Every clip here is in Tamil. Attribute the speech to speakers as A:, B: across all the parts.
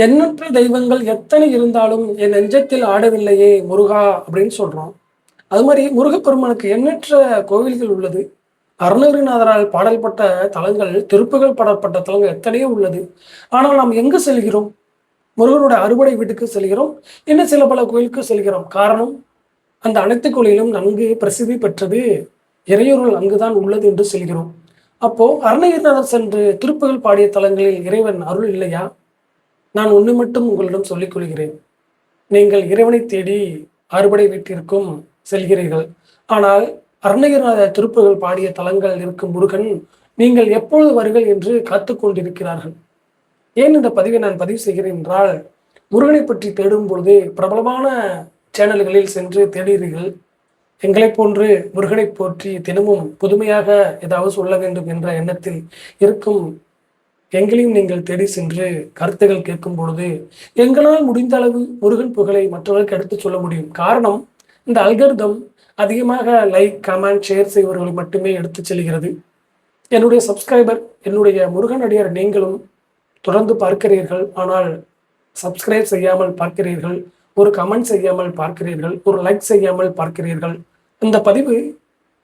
A: எண்ணற்ற தெய்வங்கள் எத்தனை இருந்தாலும் என் நெஞ்சத்தில் ஆடவில்லையே முருகா அப்படின்னு சொல்றோம். அது மாதிரி முருகப்பெருமானுக்கு எண்ணற்ற கோவில்கள் உள்ளது. அருணகிரிநாதரால் பாடல்பட்ட தலங்கள், திருப்புகழ் பாடப்பட்ட தலங்கள் எத்தனையோ உள்ளது. ஆனால் நாம் எங்கு செல்கிறோம்? முருகனுடைய அறுபடை வீட்டுக்கு செல்கிறோம். இன்னும் சில பல கோயிலுக்கு செல்கிறோம். காரணம், அந்த அனைத்து கோயிலும் நன்கு பிரசித்தி பெற்றது, இறையொருள் அங்குதான் உள்ளது என்று செல்கிறோம். அப்போ அருணகிரிநாதர் சென்று திருப்புகழ் பாடிய தலங்களில் இறைவன் அருள் இல்லையா? நான் ஒன்று மட்டும் உங்களிடம் சொல்லிக் கொள்கிறேன். நீங்கள் இறைவனை தேடி அறுபடை வீட்டிற்கும் செல்கிறீர்கள். ஆனால் அருணகிரிநாத திருப்புகழ் பாடிய தலங்கள் இருக்கும் முருகன் நீங்கள் எப்பொழுது வருங்கள் என்று காத்து கொண்டிருக்கிறார்கள். ஏன் இந்த பதிவை நான் பதிவு செய்கிறேன் என்றால், முருகனை பற்றி தேடும் பொழுது பிரபலமான சேனல்களில் சென்று தேடுகிறீர்கள். எங்களைப் போன்று முருகனை போற்றி தினமும் புதுமையாக ஏதாவது சொல்ல வேண்டும் என்ற எண்ணத்தில் இருக்கும் எங்களையும் நீங்கள் தேடி சென்று கருத்துகள் கேட்கும் பொழுது எங்களால் முடிந்த அளவு முருகன் புகழை மற்றவர்களுக்கு எடுத்துச் சொல்ல முடியும். காரணம், இந்த அல்கரிதம் அதிகமாக லைக், கமெண்ட், ஷேர் செய்வர்களை மட்டுமே எடுத்துச் செல்கிறது. என்னுடைய சப்ஸ்கிரைபர், என்னுடைய முருகன் அடியார் நீங்களும் தொடர்ந்து பார்க்கிறீர்கள். ஆனால் சப்ஸ்கிரைப் செய்யாமல் பார்க்கிறீர்கள், ஒரு கமெண்ட் செய்யாமல் பார்க்கிறீர்கள், ஒரு லைக் செய்யாமல் பார்க்கிறீர்கள். இந்த பதிவு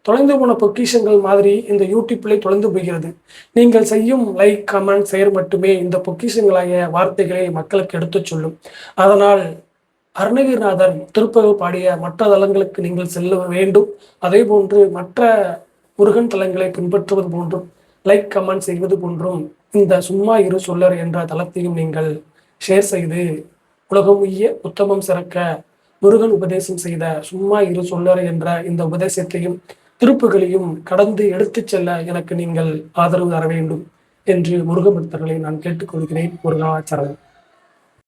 A: தொலைந்து போன பொக்கிஷங்கள் மாதிரி இந்த யூடியூப்ல தொலைந்து போகிறது. நீங்கள் செய்யும் லைக், கமெண்ட், ஷேர் மட்டுமே இந்த பொக்கிஷங்களாகிய வார்த்தைகளை மக்களுக்கு எடுத்துச் சொல்லும். அதனால் அருணகிரிநாதர் திருப்புகழ் பாடிய மற்ற தலங்களுக்கு நீங்கள் செல்ல வேண்டும். அதே போன்று மற்ற முருகன் தலங்களை பின்பற்றுவது போன்றும் லைக், கமெண்ட் செய்வது போன்றும் இந்த சும்மா இரு சொல்லர் என்ற தளத்தையும் நீங்கள் ஷேர் செய்து உலகம் உய்ய உத்தமம் சிறக்க முருகன் உபதேசம் செய்த சும்மா இரு சொல்லர் என்ற இந்த உபதேசத்தையும் திருப்புகளையும் கடந்து எடுத்துச் செல்ல எனக்கு நீங்கள் ஆதரவு தர வேண்டும் என்று முருக பக்தர்களை நான் கேட்டுக்கொள்கிறேன். முருகாச்சரணம்.